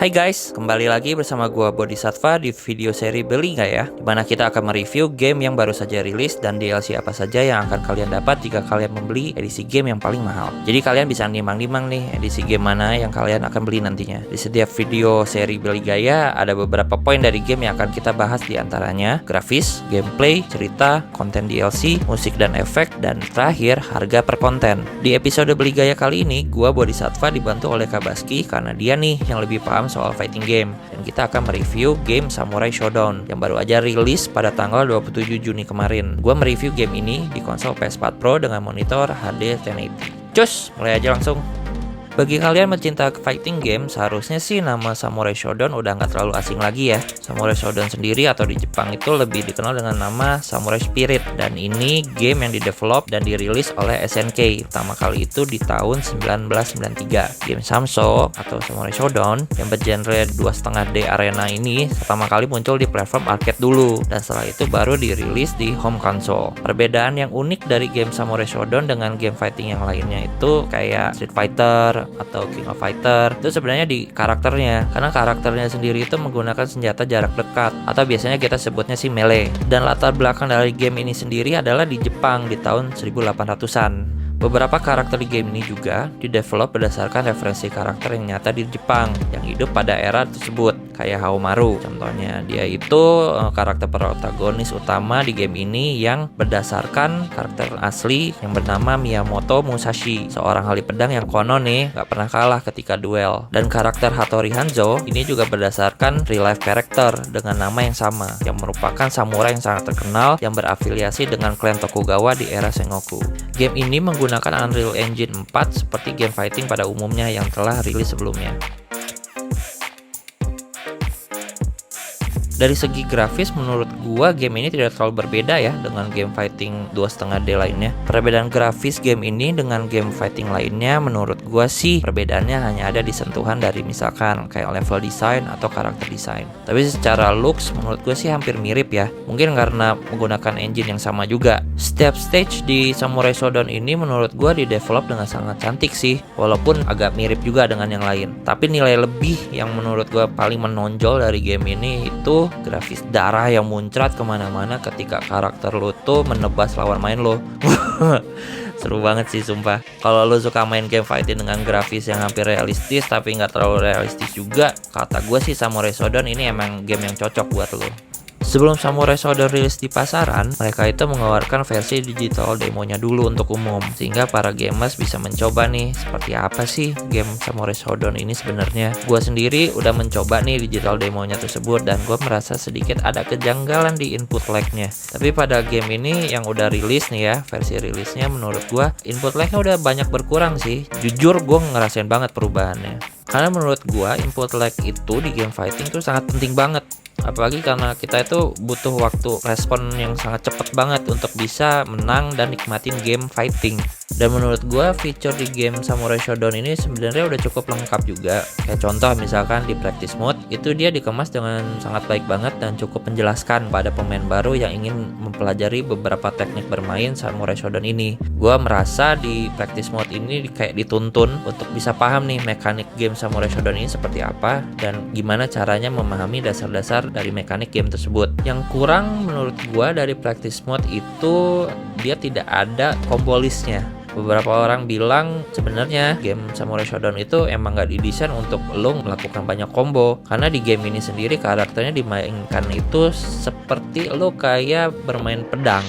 Hai guys, kembali lagi bersama gua Bodhisattva di video seri Beli Nggak Ya, dimana kita akan mereview game yang baru saja rilis dan DLC apa saja yang akan kalian dapat jika kalian membeli edisi game yang paling mahal. Jadi kalian bisa nimang-nimang nih edisi game mana yang kalian akan beli nantinya. Di setiap video seri Beli Gaya ada beberapa poin dari game yang akan kita bahas, di antaranya grafis, gameplay, cerita, konten DLC, musik dan efek, dan terakhir harga per konten. Di episode Beli Gaya kali ini, gua Bodhisattva dibantu oleh Kabaski karena dia nih yang lebih paham soal fighting game, dan kita akan mereview game Samurai Shodown yang baru aja rilis pada tanggal 27 Juni kemarin. Gua mereview game ini di konsol PS4 Pro dengan monitor HD 1080. Cus, mulai aja langsung. Bagi kalian mencinta fighting game, seharusnya sih nama Samurai Shodown udah nggak terlalu asing lagi ya. Samurai Shodown sendiri atau di Jepang itu lebih dikenal dengan nama Samurai Spirit, dan ini game yang didevelop dan dirilis oleh SNK pertama kali itu di tahun 1993. Game Samso atau Samurai Shodown yang bergenre 2,5D arena ini pertama kali muncul di platform arcade dulu, dan setelah itu baru dirilis di home console. Perbedaan yang unik dari game Samurai Shodown dengan game fighting yang lainnya itu kayak Street Fighter atau King of Fighter itu sebenarnya di karakternya, karena karakternya sendiri itu menggunakan senjata jarak dekat atau biasanya kita sebutnya sih melee. Dan latar belakang dari game ini sendiri adalah di Jepang di tahun 1800-an. Beberapa karakter di game ini juga didevelop berdasarkan referensi karakter yang nyata di Jepang yang hidup pada era tersebut, kayak Haomaru contohnya. Dia itu karakter protagonis utama di game ini yang berdasarkan karakter asli yang bernama Miyamoto Musashi, seorang ahli pedang yang konon nih gak pernah kalah ketika duel. Dan karakter Hattori Hanzo ini juga berdasarkan real life character dengan nama yang sama, yang merupakan samurai yang sangat terkenal yang berafiliasi dengan klan Tokugawa di era Sengoku. Game ini menggunakan Unreal Engine 4 seperti game fighting pada umumnya yang telah rilis sebelumnya. Dari segi grafis, menurut gua game ini tidak terlalu berbeda ya dengan game fighting 2,5D lainnya. Perbedaan grafis game ini dengan game fighting lainnya menurut gua sih perbedaannya hanya ada di sentuhan dari misalkan kayak level design atau karakter design. Tapi secara looks menurut gua sih hampir mirip ya. Mungkin karena menggunakan engine yang sama juga. Setiap stage di Samurai Shodown ini menurut gua didevelop dengan sangat cantik sih, walaupun agak mirip juga dengan yang lain. Tapi nilai lebih yang menurut gua paling menonjol dari game ini itu grafis darah yang muncrat kemana-mana ketika karakter lo tuh menebas lawan main lo. Seru banget sih sumpah. Kalau lo suka main game fighting dengan grafis yang hampir realistis tapi nggak terlalu realistis juga, kata gue sih Samurai Shodown ini emang game yang cocok buat lo. Sebelum Samurai Shodown rilis di pasaran, mereka itu mengeluarkan versi digital demonya dulu untuk umum, sehingga para gamers bisa mencoba nih seperti apa sih game Samurai Shodown ini sebenarnya. Gua sendiri udah mencoba nih digital demonya tersebut, dan gua merasa sedikit ada kejanggalan di input lag-nya. Tapi pada game ini yang udah rilis nih ya, versi rilisnya menurut gua input lag-nya udah banyak berkurang sih. Jujur gua ngerasain banget perubahannya. Karena menurut gua input lag itu di game fighting tuh sangat penting banget. Apalagi karena kita itu butuh waktu respon yang sangat cepat banget untuk bisa menang dan nikmatin game fighting. Dan menurut gue feature di game Samurai Shodown ini sebenarnya udah cukup lengkap juga. Kayak contoh misalkan di practice mode itu dia dikemas dengan sangat baik banget dan cukup menjelaskan pada pemain baru yang ingin mempelajari beberapa teknik bermain Samurai Shodown ini. Gue merasa di practice mode ini kayak dituntun untuk bisa paham nih mekanik game Samurai Shodown ini seperti apa dan gimana caranya memahami dasar-dasar dari mekanik game tersebut. Yang kurang menurut gue dari practice mode itu dia tidak ada combo listnya. Beberapa orang bilang sebenarnya game Samurai Shodown itu emang gak didesain untuk lo melakukan banyak combo, karena di game ini sendiri karakternya dimainkan itu seperti lo kayak bermain pedang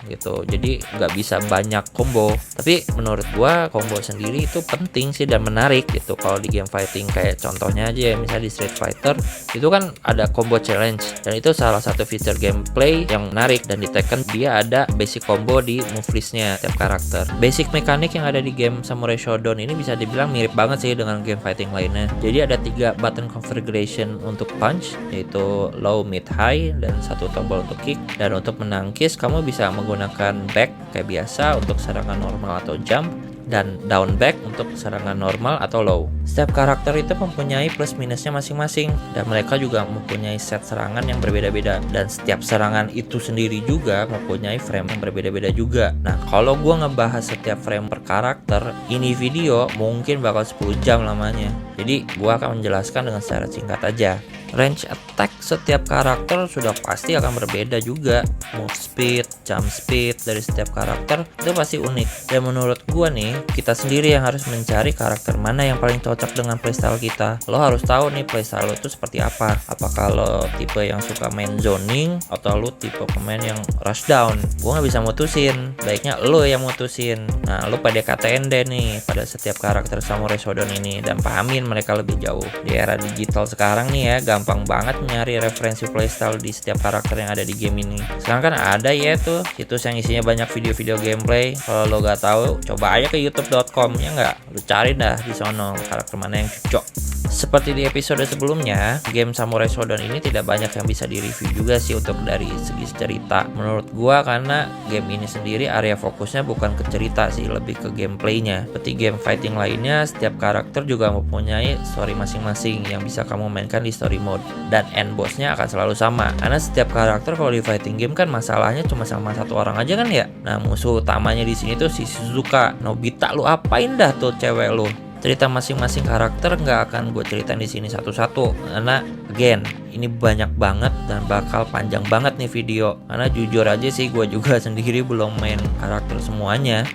gitu, jadi nggak bisa banyak combo. Tapi menurut gua combo sendiri itu penting sih dan menarik gitu. Kalau di game fighting kayak contohnya aja ya, misalnya di Street Fighter itu kan ada combo challenge, dan itu salah satu feature gameplay yang menarik. Dan di Tekken dia ada basic combo di move listnya tiap karakter. Basic mekanik yang ada di game Samurai Shodown ini bisa dibilang mirip banget sih dengan game fighting lainnya. Jadi ada 3 button configuration untuk punch, yaitu low, mid, high, dan 1 tombol untuk kick. Dan untuk menangkis kamu bisa menggunakan back kayak biasa untuk serangan normal atau jump, dan down back untuk serangan normal atau low. Setiap karakter itu mempunyai plus minusnya masing-masing, dan mereka juga mempunyai set serangan yang berbeda-beda, dan setiap serangan itu sendiri juga mempunyai frame yang berbeda-beda juga. Nah, kalau gua ngebahas setiap frame per karakter, ini video mungkin bakal 10 jam lamanya. Jadi gua akan menjelaskan dengan secara singkat aja. Range attack setiap karakter sudah pasti akan berbeda juga. Move speed, jump speed dari setiap karakter itu pasti unik. Dan menurut gua nih, kita sendiri yang harus mencari karakter mana yang paling cocok dengan playstyle kita. Lo harus tahu nih playstyle lo itu seperti apa. Apakah lo tipe yang suka main zoning atau lo tipe pemain yang rushdown? Gua nggak bisa mutusin. Baiknya lo yang mutusin. Nah, lo PDKT deh nih pada setiap karakter Samurai Shodown ini dan pahamin mereka lebih jauh. Di era digital sekarang nih ya, gampang banget nyari referensi playstyle di setiap karakter yang ada di game ini. Sekarang kan ada ya tuh situs yang isinya banyak video-video gameplay. Kalau lo gak tahu, coba aja ke youtube.com ya nggak. Lo cari dah di sono karakter mana yang cocok. Seperti di episode sebelumnya, game Samurai Shodown ini tidak banyak yang bisa direview juga sih untuk dari segi cerita. Menurut gua karena game ini sendiri area fokusnya bukan ke cerita sih, lebih ke gameplaynya. Seperti game fighting lainnya, setiap karakter juga mempunyai story masing-masing yang bisa kamu mainkan di story mode. Dan end bossnya akan selalu sama. Karena setiap karakter kalau di fighting game kan masalahnya cuma sama satu orang aja kan ya. Nah, musuh utamanya di sini tuh si Shizuka. Nobita, lu apain dah tuh cewek lu? Cerita masing-masing karakter nggak akan gue ceritain di sini satu-satu karena again ini banyak banget dan bakal panjang banget nih video. Karena jujur aja sih gue juga sendiri belum main karakter semuanya.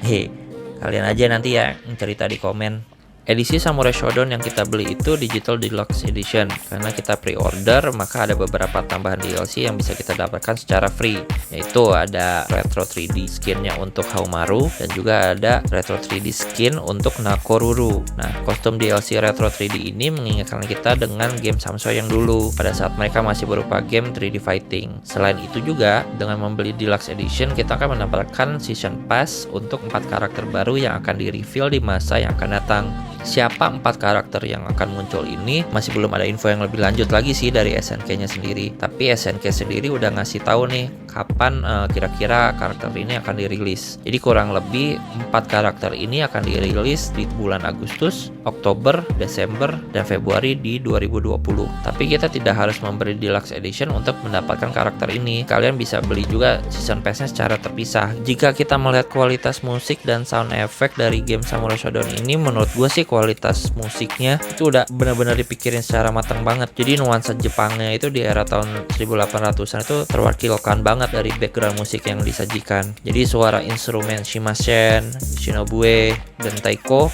Kalian aja nanti ya cerita di komen. Edisi Samurai Shodown yang kita beli itu Digital Deluxe Edition. Karena kita pre-order, maka ada beberapa tambahan DLC yang bisa kita dapatkan secara free. Yaitu ada Retro 3D skinnya untuk Haumaru dan juga ada Retro 3D skin untuk Nakoruru. Nah, kostum DLC Retro 3D ini mengingatkan kita dengan game Samsung yang dulu pada saat mereka masih berupa game 3D fighting. Selain itu juga, dengan membeli Deluxe Edition, kita akan mendapatkan Season Pass untuk 4 karakter baru yang akan di-reveal di masa yang akan datang. Siapa 4 karakter yang akan muncul ini masih belum ada info yang lebih lanjut lagi sih dari SNK-nya sendiri. Tapi SNK sendiri udah ngasih tahu nih kapan kira-kira karakter ini akan dirilis. Jadi kurang lebih 4 karakter ini akan dirilis di bulan Agustus, Oktober, Desember, dan Februari di 2020. Tapi kita tidak harus membeli Deluxe Edition untuk mendapatkan karakter ini. Kalian bisa beli juga Season Pass-nya secara terpisah. Jika kita melihat kualitas musik dan sound effect dari game Samurai Shodown ini, menurut gue sih kualitas musiknya itu udah benar-benar dipikirin secara matang banget. Jadi nuansa Jepangnya itu di era tahun 1800-an itu terwakilkan banget dari background musik yang disajikan. Jadi suara instrumen shimashen, shinobue, dan taiko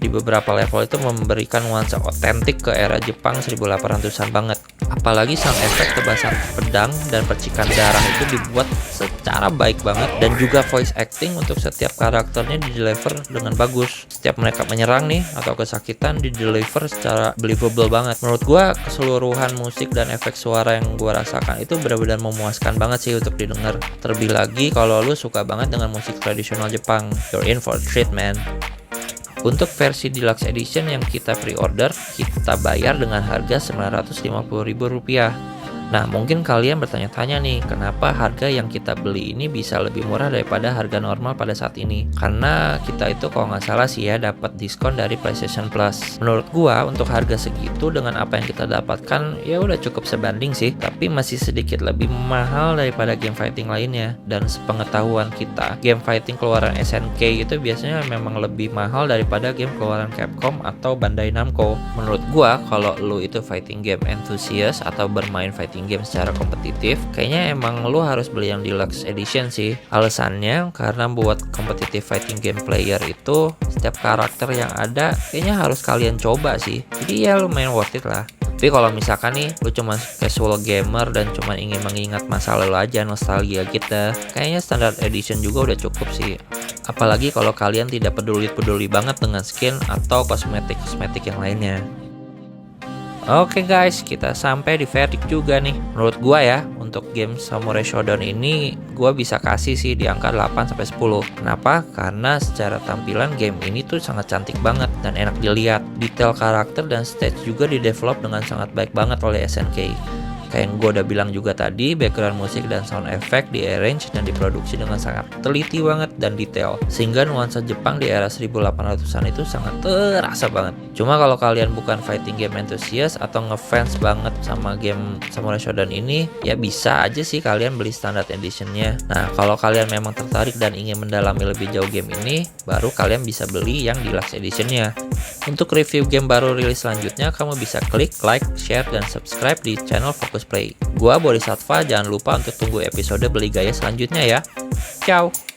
di beberapa level itu memberikan nuansa otentik ke era Jepang 1800-an banget. Apalagi sound effect tebasan pedang dan percikan darah itu dibuat secara baik banget, dan juga voice acting untuk setiap karakternya di-deliver dengan bagus. Setiap mereka menyerang nih atau kesakitan di-deliver secara believable banget. Menurut gua keseluruhan musik dan efek suara yang gua rasakan itu benar-benar memuaskan banget sih untuk didengar. Terlebih lagi kalau lu suka banget dengan musik tradisional Jepang, you're in for a treat, man. Untuk versi Deluxe Edition yang kita pre-order, kita bayar dengan harga Rp950.000. Nah, mungkin kalian bertanya-tanya nih, kenapa harga yang kita beli ini bisa lebih murah daripada harga normal pada saat ini? Karena kita itu kalau nggak salah sih ya dapat diskon dari PlayStation Plus. Menurut gua untuk harga segitu dengan apa yang kita dapatkan ya udah cukup sebanding sih, tapi masih sedikit lebih mahal daripada game fighting lainnya. Dan sepengetahuan kita, game fighting keluaran SNK itu biasanya memang lebih mahal daripada game keluaran Capcom atau Bandai Namco. Menurut gua kalau lu itu fighting game enthusiast atau bermain fighting game secara kompetitif, kayaknya emang lu harus beli yang Deluxe Edition sih. Alasannya karena buat competitive fighting game player itu setiap karakter yang ada kayaknya harus kalian coba sih. Jadi ya lumayan worth it lah. Tapi kalau misalkan nih lu cuma casual gamer dan cuma ingin mengingat masa lalu aja, nostalgia gitu, kayaknya standard edition juga udah cukup sih. Apalagi kalau kalian tidak peduli banget dengan skin atau kosmetik yang lainnya. Oke guys, kita sampai di verdict juga nih. Menurut gua ya, untuk game Samurai Shodown ini gua bisa kasih sih di angka 8-10. Kenapa? Karena secara tampilan game ini tuh sangat cantik banget dan enak dilihat. Detail karakter dan stage juga di develop dengan sangat baik banget oleh SNK. Kayak yang gue udah bilang juga tadi, background musik dan sound effect di-arrange dan diproduksi dengan sangat teliti banget dan detail, sehingga nuansa Jepang di era 1800-an itu sangat terasa banget. Cuma kalau kalian bukan fighting game enthusiast atau ngefans banget sama game Samurai Shodown ini, ya bisa aja sih kalian beli standard editionnya. Nah, kalau kalian memang tertarik dan ingin mendalami lebih jauh game ini, baru kalian bisa beli yang deluxe editionnya. Untuk review game baru rilis selanjutnya, kamu bisa klik like, share, dan subscribe di channel Fokus Play. Gua Bodhisattva, jangan lupa untuk tunggu episode Beli Gaya selanjutnya ya. Ciao!